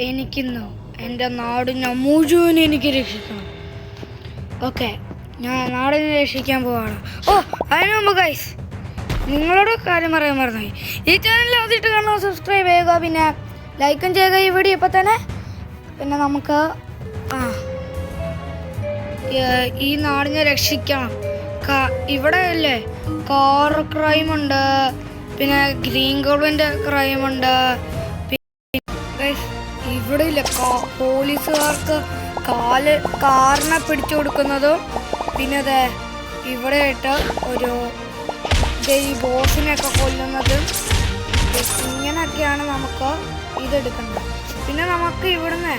എനിക്കിന്ന് എൻ്റെ നാടിനെ മുഴുവൻ എനിക്ക് രക്ഷിക്കണം. ഓക്കെ, ഞാൻ നാടിനെ രക്ഷിക്കാൻ പോവാണ്. അതിന് മുമ്പ് ഗൈസ് നിങ്ങളോട് കാര്യം പറയാൻ മറന്നുപോയി. ഈ ചാനൽ ആദ്യമായിട്ട് കാണുക, സബ്സ്ക്രൈബ് ചെയ്യുക, പിന്നെ ലൈക്കും ചെയ്യുക ഈ വീഡിയോ ഇപ്പം തന്നെ. പിന്നെ നമുക്ക് ഈ നാടിനെ രക്ഷിക്കണം. ഇവിടെ അല്ലേ കാർ ക്രൈമുണ്ട്, പിന്നെ ഗ്രീൻ ഗവൺമെൻറ് ക്രൈമുണ്ട്. ഇവിടെ ഇല്ല പോലീസുകാർക്ക് കാറിനെ പിടിച്ചു കൊടുക്കുന്നതും, പിന്നെ അതെ ഇവിടെ ആയിട്ട് ഒരു ഈ ബോസിനെയൊക്കെ കൊല്ലുന്നതും, ഇങ്ങനെയൊക്കെയാണ് നമുക്ക് ഇതെടുക്കുന്നത്. പിന്നെ നമുക്ക് ഇവിടുന്ന്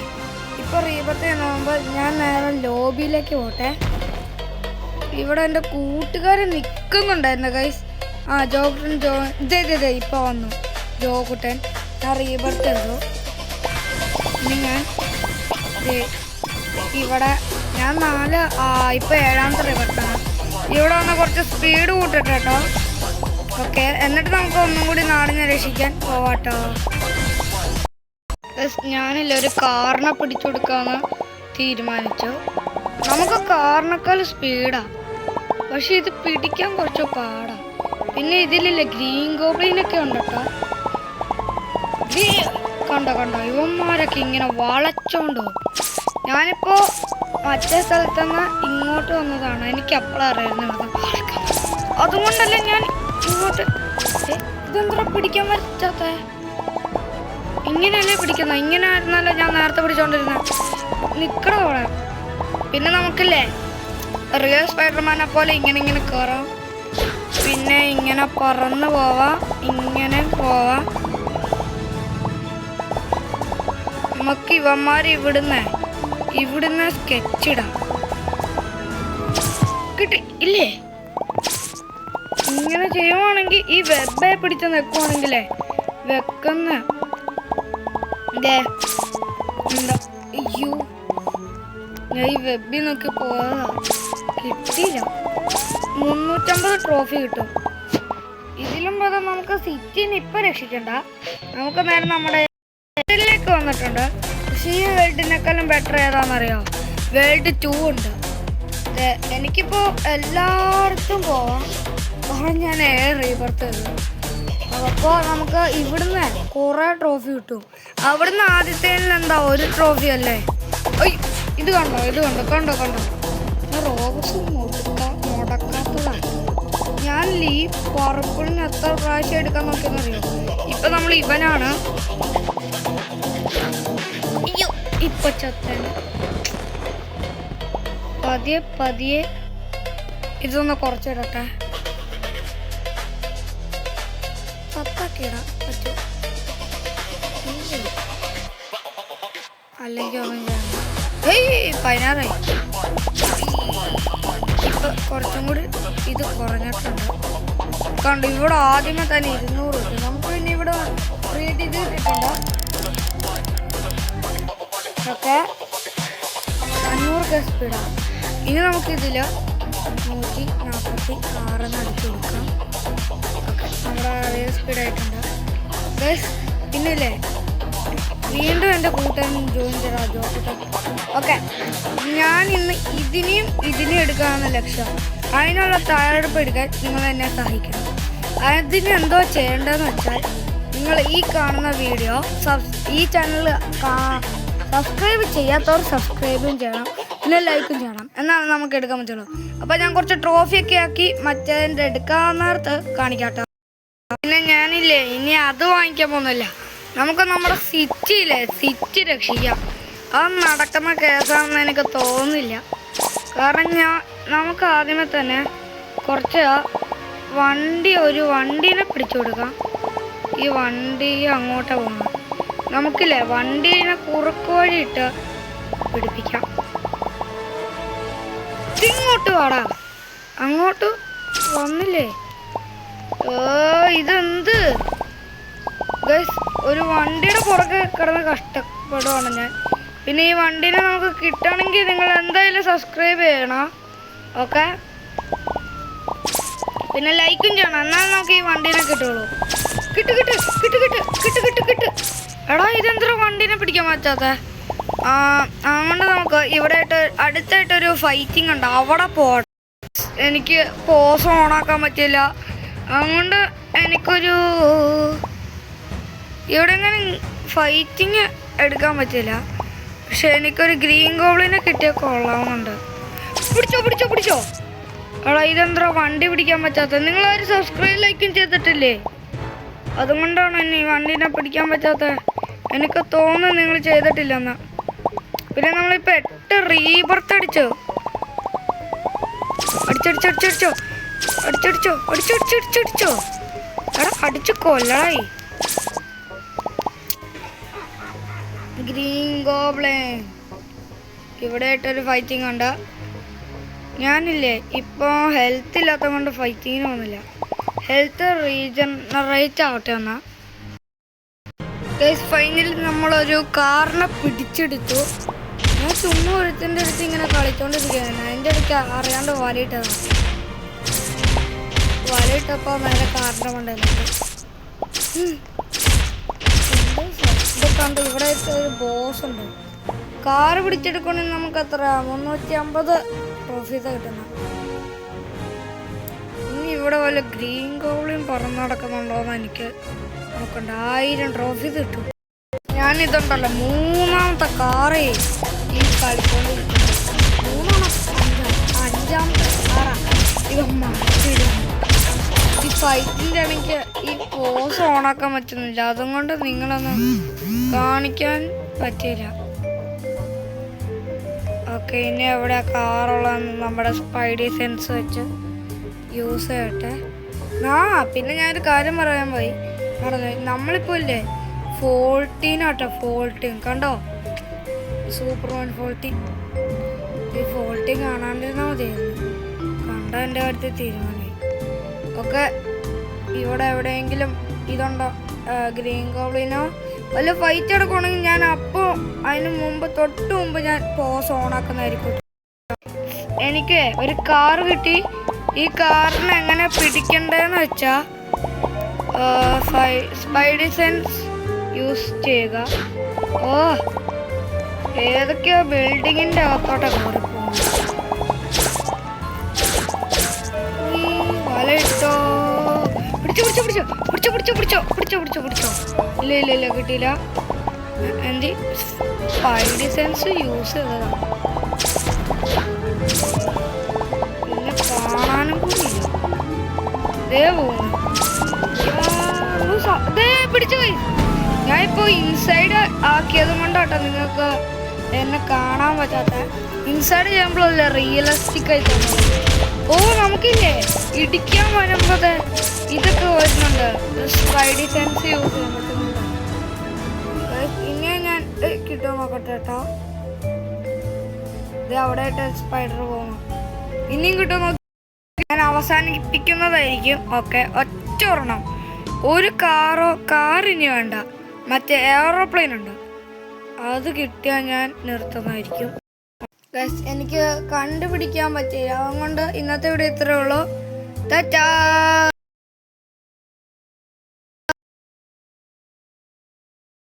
ഇപ്പോൾ റീബത്ത് ചെയ്യുമ്പോൾ ഞാൻ നേരെ ലോബിയിലേക്ക് പോട്ടെ. ഇവിടെ എൻ്റെ കൂട്ടുകാർ നിൽക്കുന്നുണ്ടായിരുന്നു ഗൈസ്. ജോകുട്ടൻ ഇതേ ഇപ്പോൾ വന്നു ജോകുട്ടൻ. ഞാൻ റീബർത്ത് ചെയ്തു. ഇനി ഞാൻ ഇവിടെ ഞാൻ ഇപ്പോൾ 7ാമത്തെ റീബർത്താണ്. ഇവിടെ വന്ന് കുറച്ച് സ്പീഡ് കൂട്ടിട്ട് കേട്ടോ. ഓക്കെ, എന്നിട്ട് നമുക്ക് ഒന്നും കൂടി നാടിനെ രക്ഷിക്കാൻ പോവാട്ടോ. ഞാനില്ല ഒരു കാറിനെ പിടിച്ചു കൊടുക്കാമെന്ന് തീരുമാനിച്ചു. നമുക്ക് കാറിനേക്കാൾ സ്പീഡാണ്, പക്ഷെ ഇത് പിടിക്കാൻ കുറച്ച് പാടാണ്. പിന്നെ ഇതിലില്ല ഗ്രീൻ ഗോബ്ലിനൊക്കെ ഉണ്ട് കേട്ടോ. കണ്ടോ ഇവന്മാരൊക്കെ ഇങ്ങനെ വളച്ചോണ്ടോ. ഞാനിപ്പോൾ മറ്റേ സ്ഥലത്തുനിന്ന് ഇങ്ങോട്ട് വന്നതാണ്. എനിക്ക് അപ്പോഴറിയായിരുന്നു അതുകൊണ്ടല്ലേ ഞാൻ ഇങ്ങോട്ട്. ഇതെന്താ പിടിക്കാൻ പറ്റാത്ത? ഇങ്ങനെയല്ലേ പിടിക്കുന്നത്? ഇങ്ങനെ ആയിരുന്നല്ലോ ഞാൻ നേരത്തെ പിടിച്ചോണ്ടിരുന്നത്. നിക്കണ പോലെ. പിന്നെ നമുക്കില്ലേ റിയൽ സ്പൈഡർമാനെ പോലെ ഇങ്ങനെ കയറാം, പിന്നെ ഇങ്ങനെ പറന്ന് പോവാം, ഇങ്ങനെ പോവാം. നമുക്ക് ഇവന്മാർ ഇവിടുന്ന് സ്കെച്ചിടാം. കിട്ടി ഇല്ലേ? ഇങ്ങനെ ചെയ്യുവാണെങ്കിൽ ഈ വെബെ പിടിച്ച് നിൽക്കുവാണെങ്കിലേ വെക്കുന്ന എന്താ അയ്യോ, ഞാൻ ഈ വെബിൽ നോക്കി പോയതാ, കിട്ടിയില്ല. 350 ട്രോഫി കിട്ടും. ഇതിലും പദം നമുക്ക് സിറ്റിനെ ഇപ്പം രക്ഷിക്കണ്ട. നമുക്ക് നേരെ നമ്മുടെ വേൾഡിലേക്ക് വന്നിട്ടുണ്ട്. പക്ഷേ ഈ വേൾഡിനേക്കാളും ബെറ്റർ ഏതാണെന്നറിയോ? വേൾഡ് 2 ഉണ്ട്. എനിക്കിപ്പോൾ എല്ലായിടത്തും പോവാം, കാരണം ഞാൻ റീബർത്ത് ചെയ്തു. അപ്പോൾ നമുക്ക് ഇവിടുന്ന് കുറേ ട്രോഫി കിട്ടും. അവിടുന്ന് ആദ്യത്തേൽ എന്താ ഒരു ട്രോഫി അല്ലേ? ഇത് കണ്ടോ റോബസ് മുടക്കാത്തതാണ്. ഞാൻ ഈ പർപ്പിളിന് എത്ര പ്രാവശ്യം എടുക്കാൻ നോക്കിയെന്നറിയോ? ഇപ്പൊ നമ്മൾ ഇവനാണ്. ഇപ്പൊ ചത്തൻ. പതിയെ ഇതൊന്ന് കുറച്ചിടട്ടെ. പറ്റും അല്ലെങ്കിൽ 16 ഇപ്പൊ കുറച്ചും കൂടി ഇത് കുറഞ്ഞിട്ടുണ്ട്. കണ്ടു ഇവിടെ ആദ്യമേ തന്നെ 200 കിട്ടും. നമുക്ക് പിന്നെ ഇവിടെ ക്രിയേറ്റ് ചെയ്ത് കിട്ടിയിട്ടുണ്ട്. ഓക്കെ, 500 സ്പീഡാണ്. ഇനി നമുക്കിതിൽ 146 അടിച്ചു കൊടുക്കാം. ഓക്കെ, നമ്മുടെ അതേ സ്പീഡായിട്ടുണ്ട്. പിന്നില്ലേ വീണ്ടും എൻ്റെ കൂട്ടുകാരൻ ജോയിൻ ചെയ്താൽ ജോക്കുട്ടൻ. ഓക്കെ, ഞാൻ ഇന്ന് ഇതിനെയും എടുക്കാമെന്ന ലക്ഷ്യം. അതിനുള്ള തയ്യാറെടുപ്പ് എടുക്കാൻ നിങ്ങൾ എന്നെ സഹായിക്കണം. അതിന് എന്തോ ചെയ്യേണ്ടതെന്ന് വെച്ചാൽ നിങ്ങൾ ഈ കാണുന്ന വീഡിയോ ഈ ചാനൽ സബ്സ്ക്രൈബ് ചെയ്യാത്തവർ സബ്സ്ക്രൈബും ചെയ്യണം, പിന്നെ ലൈക്കും ചെയ്യണം. എന്നാണ് നമുക്ക് എടുക്കാൻ പറ്റുള്ളൂ. അപ്പോൾ ഞാൻ കുറച്ച് ട്രോഫിയൊക്കെ ആക്കി മറ്റേതിൻ്റെ എടുക്കാവുന്നിടത്ത് കാണിക്കാട്ടോ. പിന്നെ ഞാനില്ലേ ഇനി അത് വാങ്ങിക്കാൻ പോകുന്നില്ല. നമുക്ക് നമ്മുടെ സിറ്റി രക്ഷിക്കാം. അത് നടക്കുന്ന കേസാണെന്ന് എനിക്ക് തോന്നുന്നില്ല. കാരണം നമുക്ക് ആദ്യമേ തന്നെ കുറച്ച് ഒരു വണ്ടീനെ പിടിച്ചു കൊടുക്കാം. ഈ വണ്ടി അങ്ങോട്ട് പോകണം. നമുക്കില്ലേ വണ്ടീനെ കുറുക്ക് വഴിയിട്ട് പിടിപ്പിക്കാം. ഇങ്ങോട്ട് വാടാ, അങ്ങോട്ട് വന്നില്ലേ? ഇതെന്ത് ഗൈസ്, ഒരു വണ്ടിയുടെ പുറകെ കിടന്ന് കഷ്ടപ്പെടുവാണ് ഞാൻ. പിന്നെ ഈ വണ്ടീനെ നമുക്ക് കിട്ടണമെങ്കിൽ നിങ്ങൾ എന്തായാലും സബ്സ്ക്രൈബ് ചെയ്യണം. ഓക്കെ, പിന്നെ ലൈക്കും ചെയ്യണം. എന്നാൽ നമുക്ക് ഈ വണ്ടീനെ കിട്ടുള്ളൂ. കിട്ട് എടാ ഇതെന്ത്ര വണ്ടിനെ പിടിക്കാൻ പറ്റാത്ത? അതുകൊണ്ട് നമുക്ക് ഇവിടെ അടുത്തായിട്ടൊരു ഫൈറ്റിംഗ് ഉണ്ട്, അവിടെ പോകണം. എനിക്ക് പോസ് ഓണാക്കാൻ പറ്റില്ല, അതുകൊണ്ട് എനിക്കൊരു ഇവിടെ ഇങ്ങനെ ഫൈറ്റിങ് എടുക്കാൻ പറ്റില്ല. പക്ഷെ എനിക്കൊരു ഗ്രീൻ ഗോബ്ലിനെ കിട്ടിയാൽ കൊള്ളാവുന്നുണ്ട്. പിടിച്ചോ. എടാ ഇതെന്താ വണ്ടി പിടിക്കാൻ പറ്റാത്ത? നിങ്ങളാരും സബ്സ്ക്രൈബ് ലൈക്കും ചെയ്തിട്ടില്ലേ? അതുകൊണ്ടാണ് ഇനി വണ്ടീനെ പിടിക്കാൻ പറ്റാത്ത. എനിക്ക് തോന്നുന്നു നിങ്ങൾ ചെയ്തിട്ടില്ലെന്ന്. പിന്നെ നമ്മളിപ്പോൾ 8 റീബർത്ത് അടിച്ചോ. എടാ അടിച്ചു കൊല്ലടായി. ഗ്രീൻ ഗോബ്ലിൻ ഇവിടെ ആയിട്ടൊരു ഫൈറ്റിംഗ് ഉണ്ട്. ഞാനില്ലേ ഇപ്പോൾ ഹെൽത്ത് ഇല്ലാത്ത കൊണ്ട് ഫൈറ്റിങ്ങിന് പോകുന്നില്ല. ഹെൽത്ത് റീജനറേറ്റ് ആവട്ടെ എന്നാ. ഫൈനലി നമ്മളൊരു കാറിനെ പിടിച്ചെടുത്തു. ഞാൻ ചുമ്മാ ഒരുത്തിൻ്റെ അടുത്ത് ഇങ്ങനെ കളിച്ചോണ്ടിരിക്കുകയാണ്. എൻ്റെ അടുത്ത് അറിയാണ്ട് വലയിട്ടപ്പോൾ മേലെ കാറിൻ്റെ മണ്ടയിലുണ്ട്. കണ്ട് ഇവിടെ ഒരു ബോസ് ഉണ്ട്. കാറ് പിടിച്ചെടുക്കണമെങ്കിൽ നമുക്ക് എത്ര 350 ട്രോഫീസ് കിട്ടുന്ന. ഇനി ഇവിടെ വല്ല ഗ്രീൻ ഗോബ്ലിൻ പറന്ന് നടക്കുന്നുണ്ടോയെന്ന് എനിക്ക് നോക്കണ്ട. 1000 ട്രോഫീസ് കിട്ടും. ഞാനിതുണ്ടല്ലോ 3ാമത്തെ കാറേ ഈ കളിക്കൊണ്ടിരിക്കുന്നത്. 5ാമത്തെ കാറാണ് ഇത്. ഈ ഫൈറ്റിൻ്റെ ആണെങ്കിൽ ഈ പോസ് ഓണാക്കാൻ പറ്റുന്നില്ല, അതുകൊണ്ട് നിങ്ങളൊന്നും കാണിക്കാൻ പറ്റില്ല. ഓക്കെ, ഇനി എവിടെ കാറുള്ളതെന്ന് നമ്മുടെ സ്പൈഡി സെൻസ് വെച്ച് യൂസ് ചെയ്യട്ടെ. പിന്നെ ഞാനൊരു കാര്യം പറയാൻ പോയി പറഞ്ഞു. നമ്മളിപ്പോൾ ഇല്ലേ 14 കണ്ടോ, സൂപ്പർമാൻ 14. ഈ 14 കാണാണ്ടിരുന്നാൽ മതിയായിരുന്നു. കണ്ട എൻ്റെ അടുത്ത് തീരുമാനമായി. ഓക്കെ, ഇവിടെ എവിടെയെങ്കിലും ഇതുണ്ടോ ഗ്രീൻ ഗോബ്ലിനോ വല്ല ഫൈറ്റ് എടുക്കുകയാണെങ്കിൽ ഞാൻ അപ്പോൾ അതിന് തൊട്ട് മുമ്പ് ഞാൻ പോസ് ഓണാക്കുന്നതായിരിക്കും. എനിക്ക് ഒരു കാറ് കിട്ടി. ഈ കാറിനെ എങ്ങനെ പിടിക്കണ്ടതെന്ന് വെച്ചാൽ സ്പൈഡി സെൻസ് യൂസ് ചെയ്യുക. ഏതൊക്കെയോ ബിൽഡിങ്ങിൻ്റെ അകത്തോട്ടെ കയറി പോകുന്നു. വലയിട്ടോ. പിടിച്ചോ. ഇല്ല കിട്ടിയില്ല. എന്ത് സ്പൈഡി സെൻസ് യൂസ് ചെയ്തതാണ്. പിന്നെ കാണാനും കൂടിയില്ല. പിടിച്ചുപോയി. ഞാനിപ്പോൾ ഇൻസൈഡ് ആക്കിയത് കൊണ്ടാട്ടോ നിങ്ങൾക്ക് എന്നെ കാണാൻ പറ്റാത്ത. ഇൻസൈഡ് ചെയ്യുമ്പോഴല്ലേ റിയലിസ്റ്റിക് ആയി തോന്നുന്നത്. നമുക്കില്ലേ ഇടിക്കാൻ വരുമ്പോൾ ഇതൊക്കെ വരുന്നുണ്ട്. സ്പൈഡി സെൻസ് യൂസ് ചെയ്യാൻ പറ്റുന്നുണ്ട്. ഇങ്ങനെ ഞാൻ കിട്ടുമോ നോക്കട്ടെ കേട്ടോ. ഇത് അവിടെ ആയിട്ട് സ്പൈഡർ പോകുന്നു. ഇനിയും കിട്ടുമോ ഞാൻ അവസാനിപ്പിക്കുന്നതായിരിക്കും. ഓക്കെ, ഒറ്റ ഒരെണ്ണം. ഒരു കാറിനി വേണ്ട, മറ്റേ എയറോപ്ലെയിൻ ഉണ്ട്, അത് കിട്ടിയാൽ ഞാൻ നിർത്തുന്നതായിരിക്കും. എനിക്ക് കണ്ടുപിടിക്കാൻ പറ്റില്ല, അതുകൊണ്ട് ഇന്നത്തെ ഇവിടെ ഇത്രയേ ഉള്ളൂ. ടാറ്റാ.